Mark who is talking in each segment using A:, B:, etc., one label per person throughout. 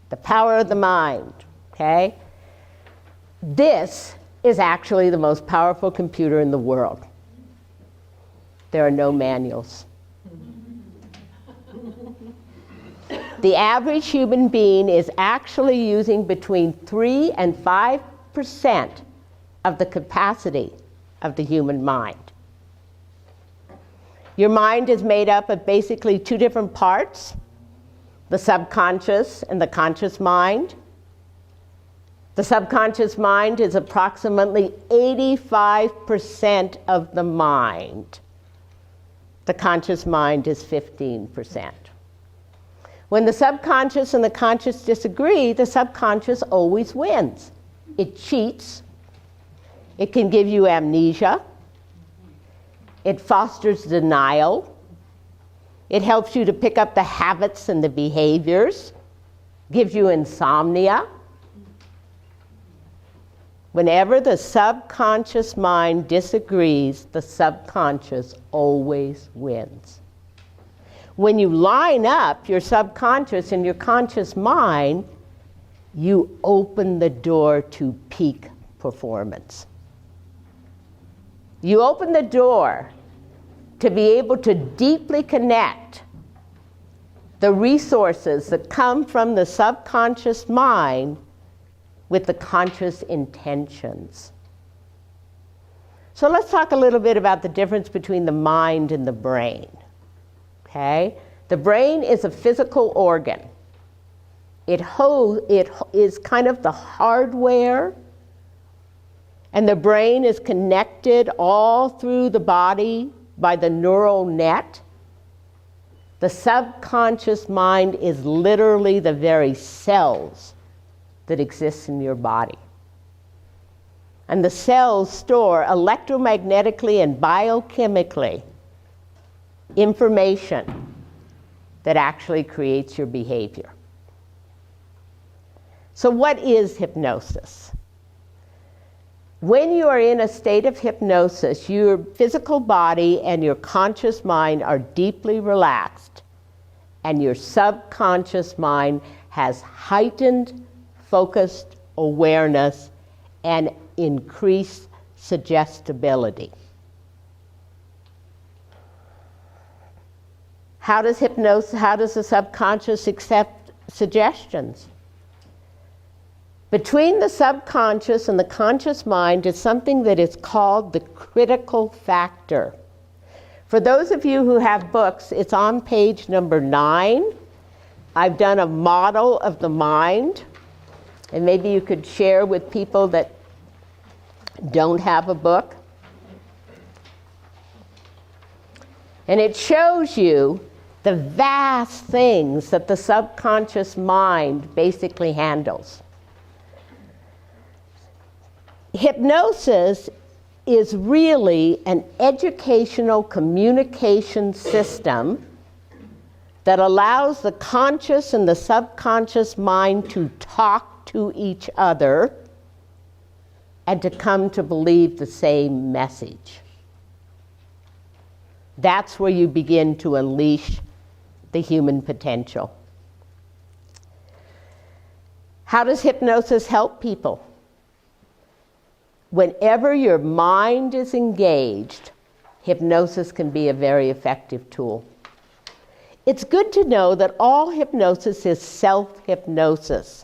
A: The power of the mind, okay? This is actually the most powerful computer in the world. There are no manuals. The average human being is actually using between 3 and 5% of the capacity of the human mind. Your mind is made up of basically 2 different parts, the subconscious and the conscious mind. The subconscious mind is approximately 85% of the mind. The conscious mind is 15%. When the subconscious and the conscious disagree, the subconscious always wins. It cheats. It can give you amnesia. It fosters denial. It helps you to pick up the habits and the behaviors, gives you insomnia. Whenever the subconscious mind disagrees, the subconscious always wins. When you line up your subconscious and your conscious mind, you open the door to peak performance. You open the door to be able to deeply connect the resources that come from the subconscious mind with the conscious intentions. So let's talk a little bit about the difference between the mind and the brain. Okay? The brain is a physical organ. It is kind of the hardware, and the brain is connected all through the body by the neural net. The subconscious mind is literally the very cells that exist in your body. And the cells store electromagnetically and biochemically information that actually creates your behavior. So what is hypnosis? When you are in a state of hypnosis, your physical body and your conscious mind are deeply relaxed, and your subconscious mind has heightened, focused awareness and increased suggestibility. How does the subconscious accept suggestions? Between the subconscious and the conscious mind is something that is called the critical factor. For those of you who have books, it's on page number 9. I've done a model of the mind, and maybe you could share with people that don't have a book. And it shows you the vast things that the subconscious mind basically handles. Hypnosis is really an educational communication system that allows the conscious and the subconscious mind to talk to each other and to come to believe the same message. That's where you begin to unleash the human potential. How does hypnosis help people? Whenever your mind is engaged, hypnosis can be a very effective tool. It's good to know that all hypnosis is self-hypnosis,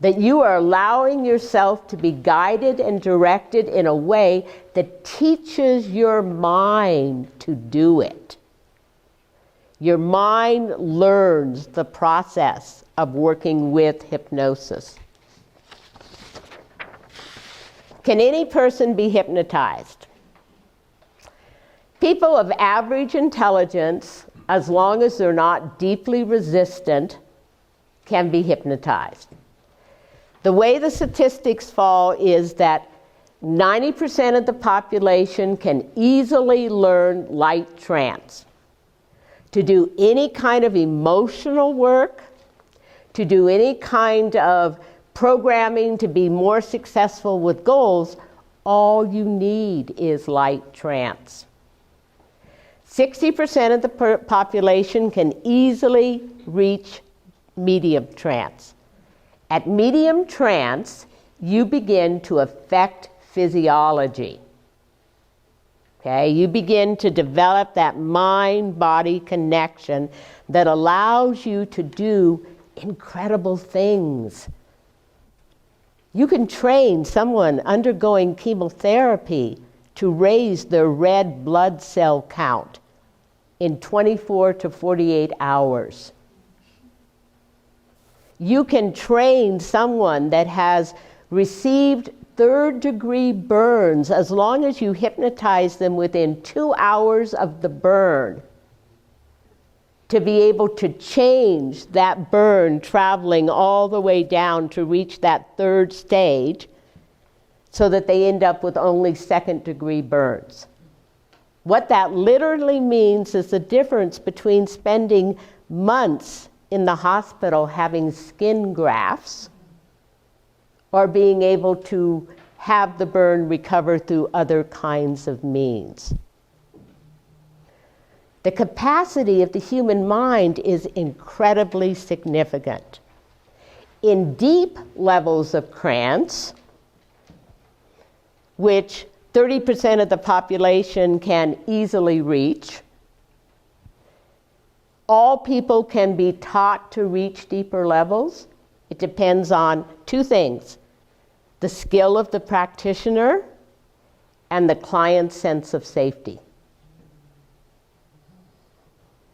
A: that you are allowing yourself to be guided and directed in a way that teaches your mind to do it. Your mind learns the process of working with hypnosis. Can any person be hypnotized? People of average intelligence, as long as they're not deeply resistant, can be hypnotized. The way the statistics fall is that 90% of the population can easily learn light trance. To do any kind of emotional work, to do any kind of programming to be more successful with goals, all you need is light trance. 60% of the population can easily reach medium trance. At medium trance, you begin to affect physiology. Okay, you begin to develop that mind-body connection that allows you to do incredible things. You can train someone undergoing chemotherapy to raise their red blood cell count in 24 to 48 hours. You can train someone that has received third-degree burns as long as you hypnotize them within 2 hours of the burn to be able to change that burn traveling all the way down to reach that third stage so that they end up with only second-degree burns. What that literally means is the difference between spending months in the hospital having skin grafts or being able to have the burn recover through other kinds of means. The capacity of the human mind is incredibly significant. In deep levels of trance, which 30% of the population can easily reach, all people can be taught to reach deeper levels. It depends on two things: the skill of the practitioner and the client's sense of safety.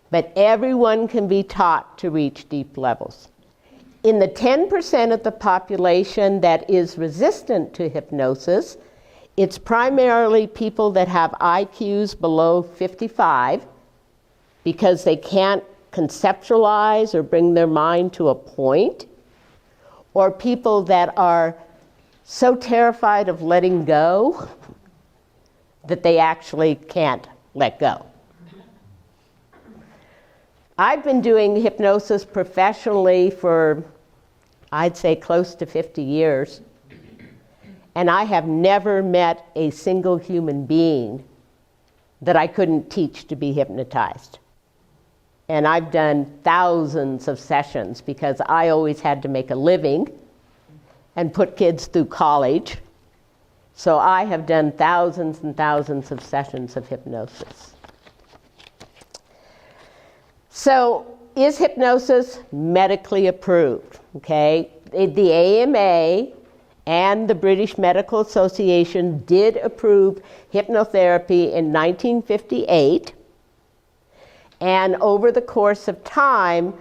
A: But everyone can be taught to reach deep levels. In the 10% of the population that is resistant to hypnosis, it's primarily people that have IQs below 55 because they can't conceptualize or bring their mind to a point, or people that are so terrified of letting go that they actually can't let go. I've been doing hypnosis professionally for, I'd say, close to 50 years. And I have never met a single human being that I couldn't teach to be hypnotized. And I've done thousands of sessions because I always had to make a living and put kids through college. So I have done thousands and thousands of sessions of hypnosis. So is hypnosis medically approved? Okay, the AMA and the British Medical Association did approve hypnotherapy in 1958. And over the course of time,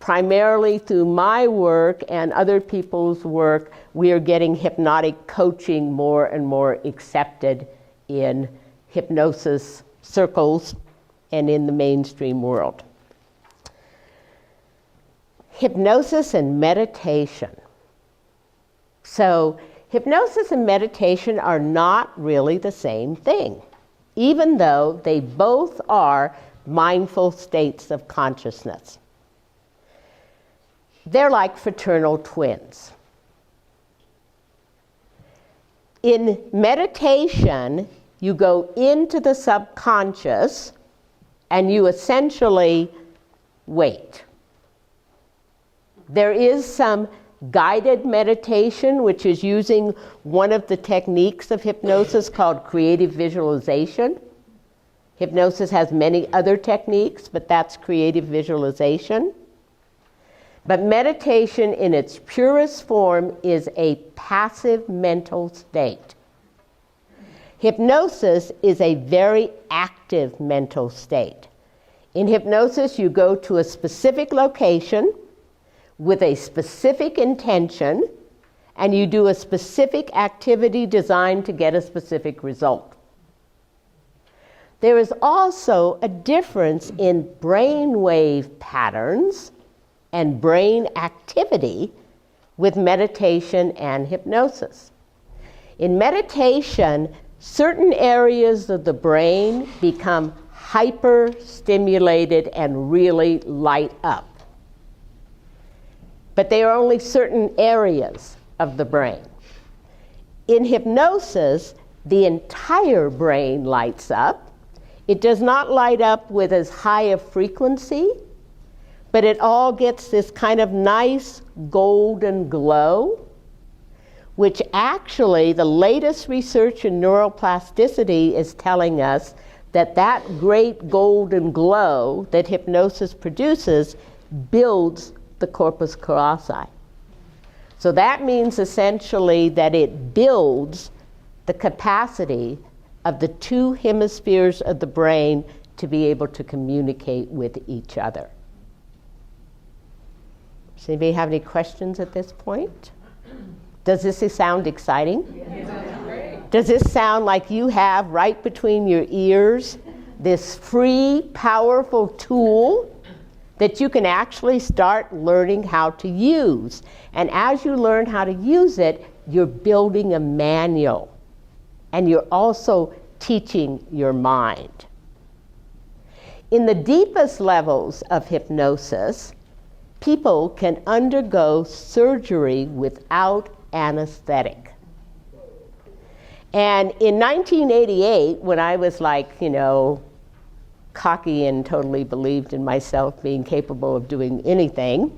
A: primarily through my work and other people's work, we are getting hypnotic coaching more and more accepted in hypnosis circles and in the mainstream world. Hypnosis and meditation. So hypnosis and meditation are not really the same thing, even though they both are mindful states of consciousness. They're like fraternal twins. In meditation, you go into the subconscious and you essentially wait. There is some guided meditation, which is using one of the techniques of hypnosis called creative visualization. Hypnosis has many other techniques, but that's creative visualization. But meditation in its purest form is a passive mental state. Hypnosis is a very active mental state. In hypnosis, you go to a specific location with a specific intention, and you do a specific activity designed to get a specific result. There is also a difference in brainwave patterns and brain activity with meditation and hypnosis. In meditation, certain areas of the brain become hyper-stimulated and really light up. But they are only certain areas of the brain. In hypnosis, the entire brain lights up. It does not light up with as high a frequency, but it all gets this kind of nice golden glow, which actually the latest research in neuroplasticity is telling us that that great golden glow that hypnosis produces builds the corpus callosum. So that means essentially that it builds the capacity of the two hemispheres of the brain to be able to communicate with each other. Does anybody have any questions at this point? Does this sound exciting?
B: Yeah.
A: Does this sound like you have right between your ears this free, powerful tool that you can actually start learning how to use? And as you learn how to use it, you're building a manual. And you're also teaching your mind. In the deepest levels of hypnosis, people can undergo surgery without anesthetic. And in 1988, when I was like, cocky and totally believed in myself being capable of doing anything,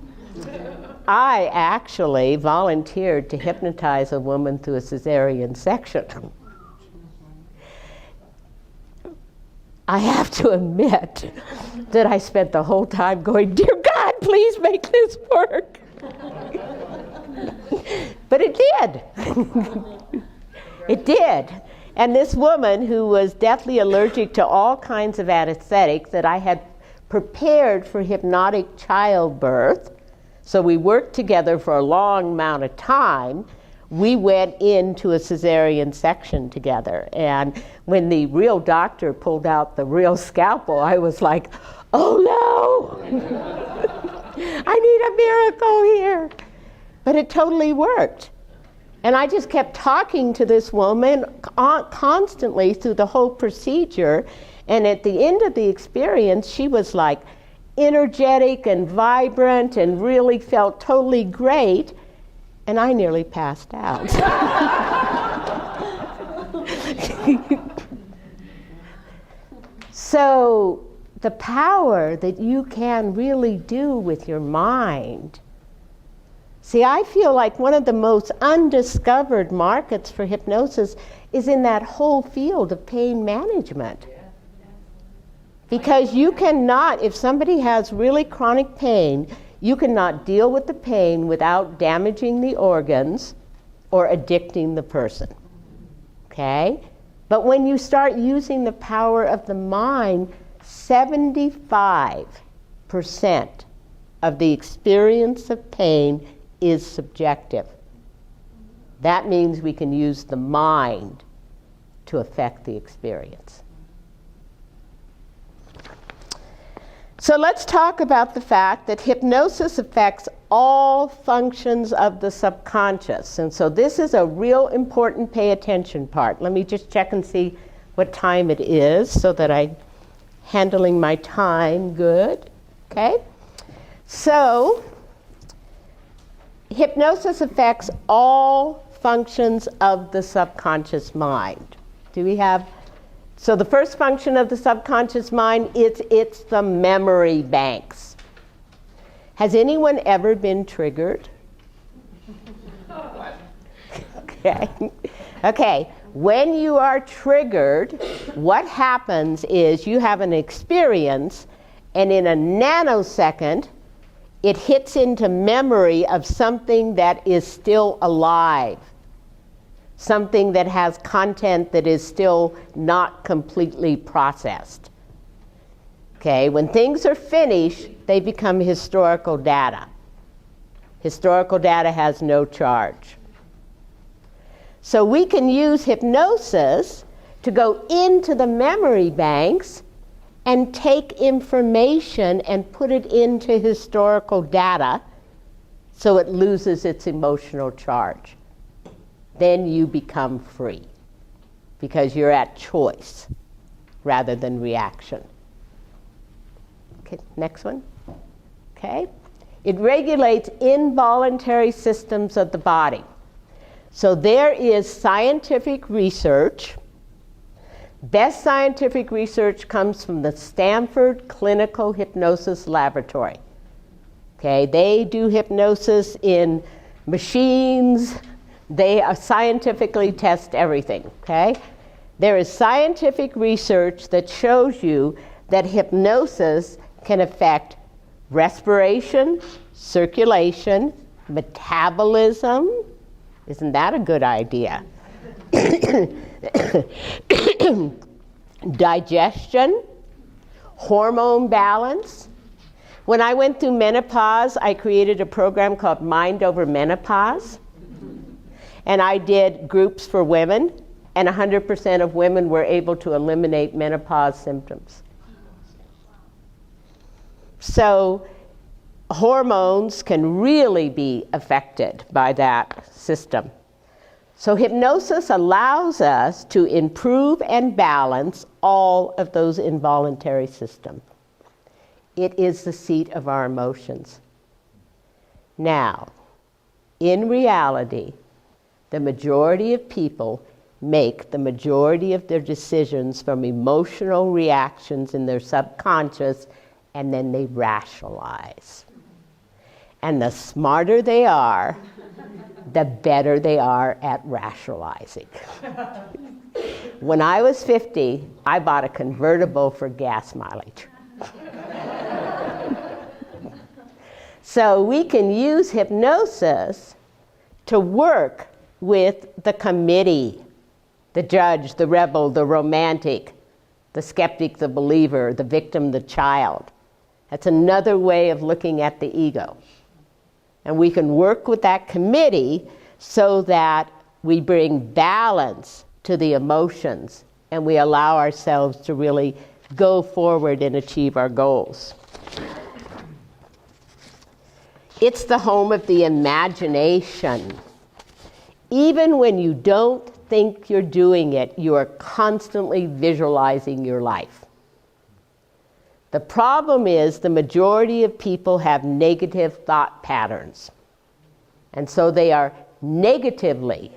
A: I actually volunteered to hypnotize a woman through a cesarean section. I have to admit that I spent the whole time going, "Dear God, please make this work." But it did. It did. And this woman who was deathly allergic to all kinds of anesthetics that I had prepared for hypnotic childbirth, so we worked together for a long amount of time. We went into a cesarean section together. And when the real doctor pulled out the real scalpel, I was like, "Oh no, I need a miracle here." But it totally worked. And I just kept talking to this woman constantly through the whole procedure. And at the end of the experience, she was like energetic and vibrant and really felt totally great. And I nearly passed out. So the power that you can really do with your mind. See, I feel like one of the most undiscovered markets for hypnosis is in that whole field of pain management. Because you cannot, if somebody has really chronic pain, you cannot deal with the pain without damaging the organs or addicting the person. Okay? But when you start using the power of the mind, 75% of the experience of pain is subjective. That means we can use the mind to affect the experience. So let's talk about the fact that hypnosis affects all functions of the subconscious. And so this is a real important pay attention part. Let me just check and see what time it is so that I'm handling my time good. Okay? So hypnosis affects all functions of the subconscious mind. Do we have? So the first function of the subconscious mind, it's the memory banks. Has anyone ever been triggered? Okay. When you are triggered, what happens is you have an experience, and in a nanosecond, it hits into memory of something that is still alive. Something that has content that is still not completely processed. Okay, when things are finished, they become historical data. Historical data has no charge. So we can use hypnosis to go into the memory banks and take information and put it into historical data so it loses its emotional charge. Then you become free because you're at choice rather than reaction. Okay, next one. Okay. It regulates involuntary systems of the body. So there is scientific research. Best scientific research comes from the Stanford Clinical Hypnosis Laboratory. Okay, they do hypnosis in machines. They scientifically test everything, okay? There is scientific research that shows you that hypnosis can affect respiration, circulation, metabolism. Isn't that a good idea? Digestion, hormone balance. When I went through menopause, I created a program called Mind Over Menopause. And I did groups for women, and 100% of women were able to eliminate menopause symptoms. So hormones can really be affected by that system. So hypnosis allows us to improve and balance all of those involuntary systems. It is the seat of our emotions. Now, in reality, the majority of people make the majority of their decisions from emotional reactions in their subconscious, and then they rationalize. And the smarter they are, the better they are at rationalizing. When I was 50, I bought a convertible for gas mileage. So we can use hypnosis to work with the committee, the judge, the rebel, the romantic, the skeptic, the believer, the victim, the child. That's another way of looking at the ego. And we can work with that committee so that we bring balance to the emotions and we allow ourselves to really go forward and achieve our goals. It's the home of the imagination. Even when you don't think you're doing it, you are constantly visualizing your life. The problem is the majority of people have negative thought patterns. And so they are negatively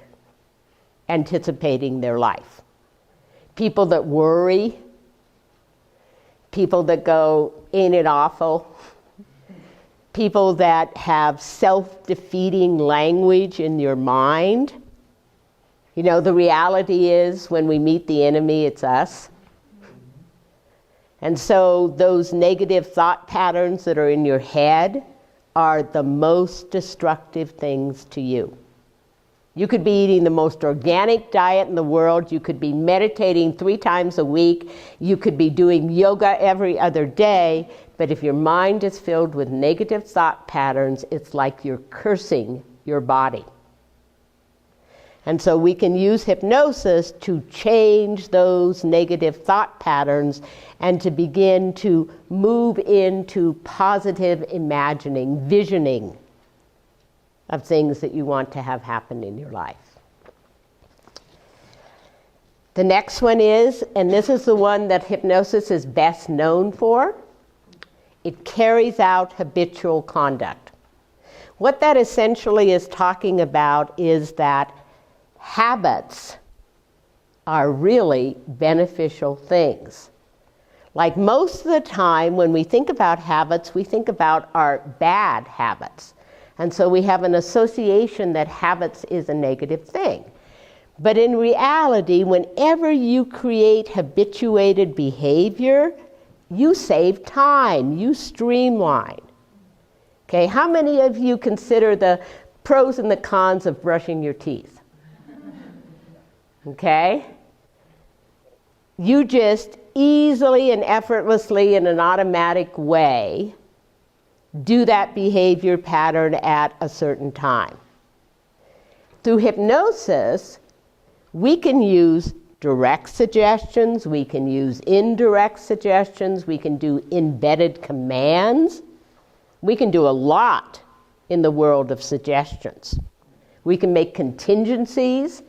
A: anticipating their life. People that worry, people that go, ain't it awful? People that have self-defeating language in your mind. You know, the reality is when we meet the enemy, it's us. And so those negative thought patterns that are in your head are the most destructive things to you. You could be eating the most organic diet in the world. You could be meditating 3 times a week. You could be doing yoga every other day. But if your mind is filled with negative thought patterns, it's like you're cursing your body. And so we can use hypnosis to change those negative thought patterns and to begin to move into positive imagining, visioning of things that you want to have happen in your life. The next one is, and this is the one that hypnosis is best known for, it carries out habitual conduct. What that essentially is talking about is that habits are really beneficial things. Like most of the time when we think about habits, we think about our bad habits. And so we have an association that habits is a negative thing. But in reality, whenever you create habituated behavior, you save time, you streamline. Okay, how many of you consider the pros and the cons of brushing your teeth? Okay? You just easily and effortlessly in an automatic way do that behavior pattern at a certain time. Through hypnosis, we can use direct suggestions, we can use indirect suggestions, we can do embedded commands. We can do a lot in the world of suggestions. We can make contingencies.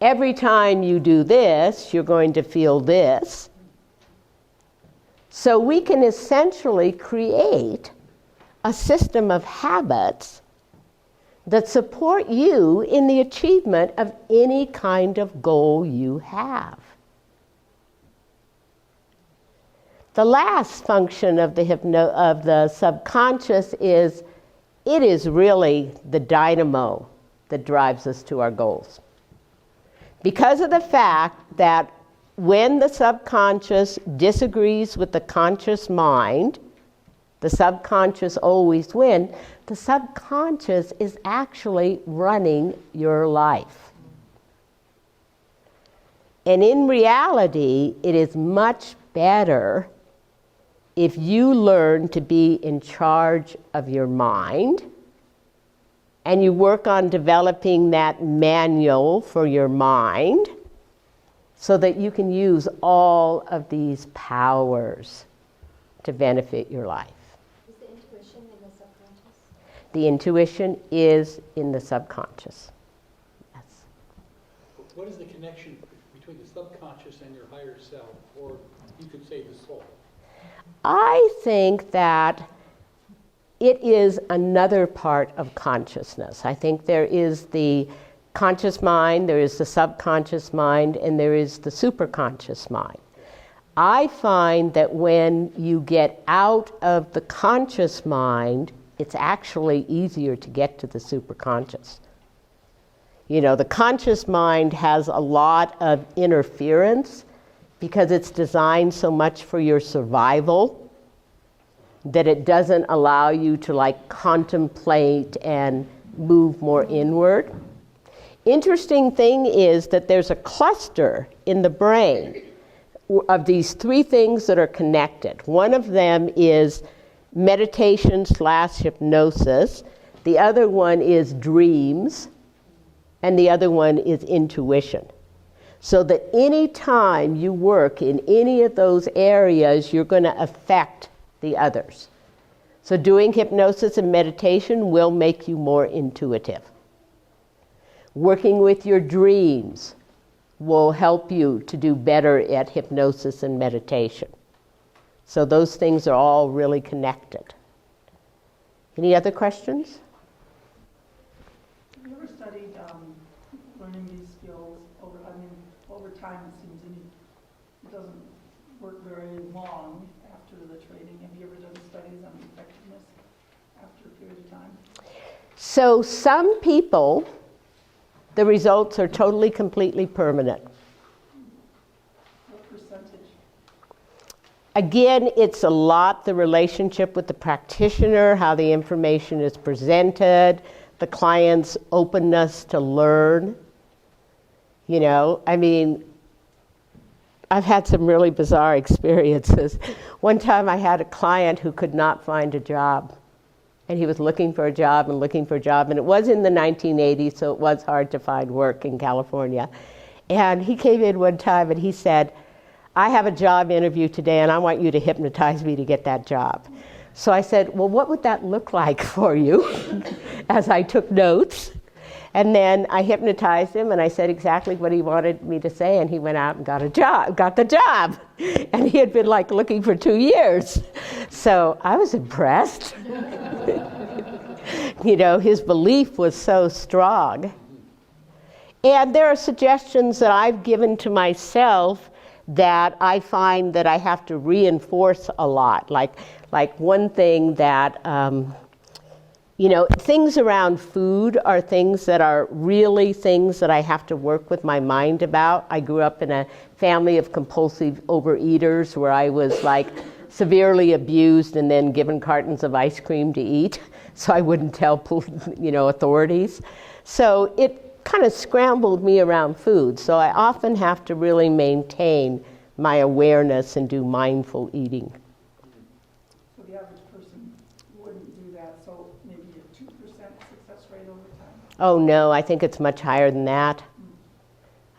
A: Every time you do this, you're going to feel this. So we can essentially create a system of habits that support you in the achievement of any kind of goal you have. The last function of the subconscious is it is really the dynamo that drives us to our goals. Because of the fact that when the subconscious disagrees with the conscious mind, the subconscious always wins. The subconscious is actually running your life. And in reality, it is much better if you learn to be in charge of your mind and you work on developing that manual for your mind so that you can use all of these powers to benefit your life.
B: Is the intuition in the subconscious?
A: The intuition is in the subconscious. Yes.
C: What is the connection between the subconscious and your higher self, or you could say the soul?
A: I think that it is another part of consciousness. I think there is the conscious mind, there is the subconscious mind, and there is the superconscious mind. I find that when you get out of the conscious mind, it's actually easier to get to the superconscious. You know, the conscious mind has a lot of interference because it's designed so much for your survival that it doesn't allow you to like contemplate and move more inward. Interesting thing is that there's a cluster in the brain of these three things that are connected. One of them is meditation/hypnosis, the other one is dreams, and the other one is intuition. So that any time you work in any of those areas, you're going to affect the others. So doing hypnosis and meditation will make you more intuitive. Working with your dreams will help you to do better at hypnosis and meditation. So those things are all really connected. Any other questions?
D: Have you ever studied learning these skills over time? It seems to me it doesn't work very long after the training. Have you ever done studies on effectiveness after a period of time?
A: So some people, the results are totally, completely permanent.
D: What percentage?
A: Again, it's a lot the relationship with the practitioner, how the information is presented, the client's openness to learn. You know, I mean, I've had some really bizarre experiences. One time I had a client who could not find a job. And he was looking for a job and looking for a job. And it was in the 1980s, so it was hard to find work in California. And he came in one time and he said, I have a job interview today and I want you to hypnotize me to get that job. So I said, well, what would that look like for you? As I took notes. And then I hypnotized him and I said exactly what he wanted me to say, and he went out and got the job. And he had been like looking for 2 years. So I was impressed. You know, his belief was so strong. And there are suggestions that I've given to myself that I find that I have to reinforce a lot. Like one thing that, you know, things around food are things that are really things that I have to work with my mind about. I grew up in a family of compulsive overeaters where I was like severely abused and then given cartons of ice cream to eat so I wouldn't tell, you know, authorities. So it kind of scrambled me around food. So I often have to really maintain my awareness and do mindful eating.
D: So the average person wouldn't do that, so maybe a 2% success rate over time?
A: Oh no, I think it's much higher than that.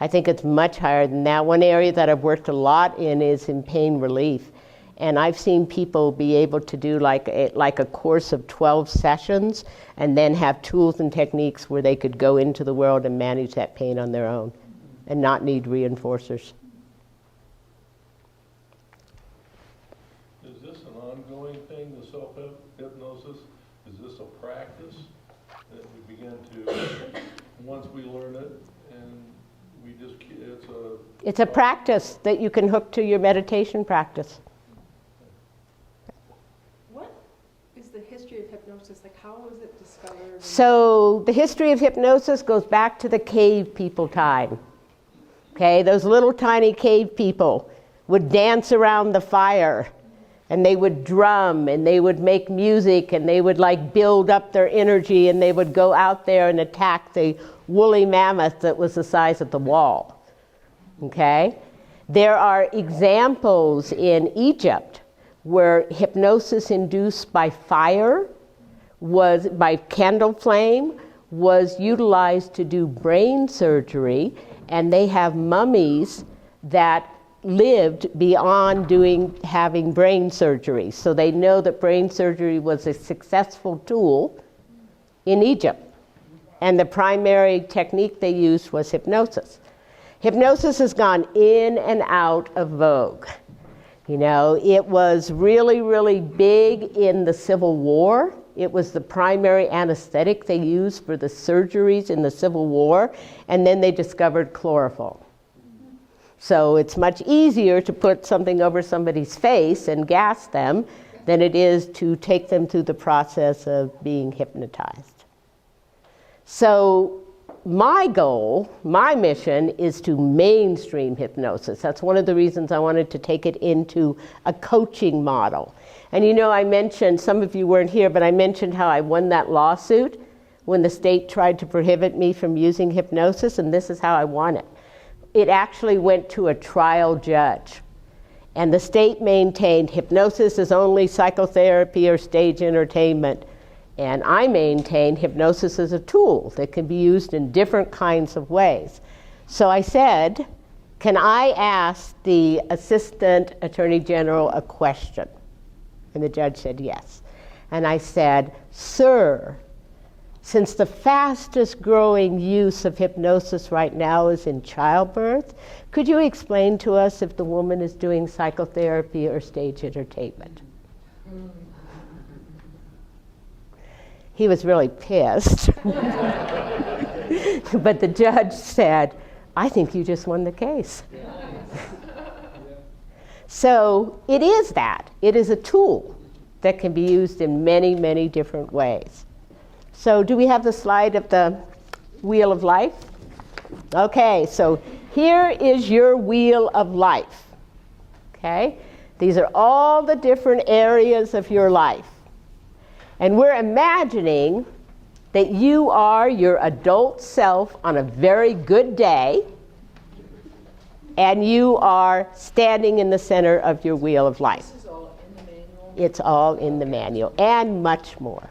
A: I think it's much higher than that. One area that I've worked a lot in is in pain relief. And I've seen people be able to do like a course of 12 sessions and then have tools and techniques where they could go into the world and manage that pain on their own and not need reinforcers.
E: Is this an ongoing thing, the self-hypnosis? Is this a practice that we begin to, once we learn it, and we just,
A: It's a practice that you can hook to your meditation practice.
F: hypnosis? Like, how was it discovered?
A: So the history of hypnosis goes back to the cave people time. Okay, those little tiny cave people would dance around the fire, and they would drum, and they would make music, and they would like build up their energy, and they would go out there and attack the woolly mammoth that was the size of the wall. Okay? There are examples in Egypt where hypnosis induced by fire was, by candle flame, was utilized to do brain surgery, and they have mummies that lived beyond having brain surgery. So they know that brain surgery was a successful tool in Egypt. And the primary technique they used was hypnosis. Hypnosis has gone in and out of vogue. You know, it was really, really big in the Civil War. It was the primary anesthetic they used for the surgeries in the Civil War, and then they discovered chloroform. So it's much easier to put something over somebody's face and gas them than it is to take them through the process of being hypnotized. So my goal, my mission, is to mainstream hypnosis. That's one of the reasons I wanted to take it into a coaching model. And you know, I mentioned, some of you weren't here, but I mentioned how I won that lawsuit when the state tried to prohibit me from using hypnosis, and this is how I won it. It actually went to a trial judge, and the state maintained hypnosis is only psychotherapy or stage entertainment. And I maintain hypnosis as a tool that can be used in different kinds of ways. So I said, can I ask the Assistant Attorney General a question? And the judge said yes. And I said, sir, since the fastest growing use of hypnosis right now is in childbirth, could you explain to us if the woman is doing psychotherapy or stage entertainment? He was really pissed. But the judge said, I think you just won the case. So it is that. It is a tool that can be used in many, many different ways. So do we have the slide of the wheel of life? Okay, so here is your wheel of life. Okay? These are all the different areas of your life. And we're imagining that you are your adult self on a very good day, and you are standing in the center of your wheel of life.
F: This is all in the manual?
A: It's all in the manual, and much more.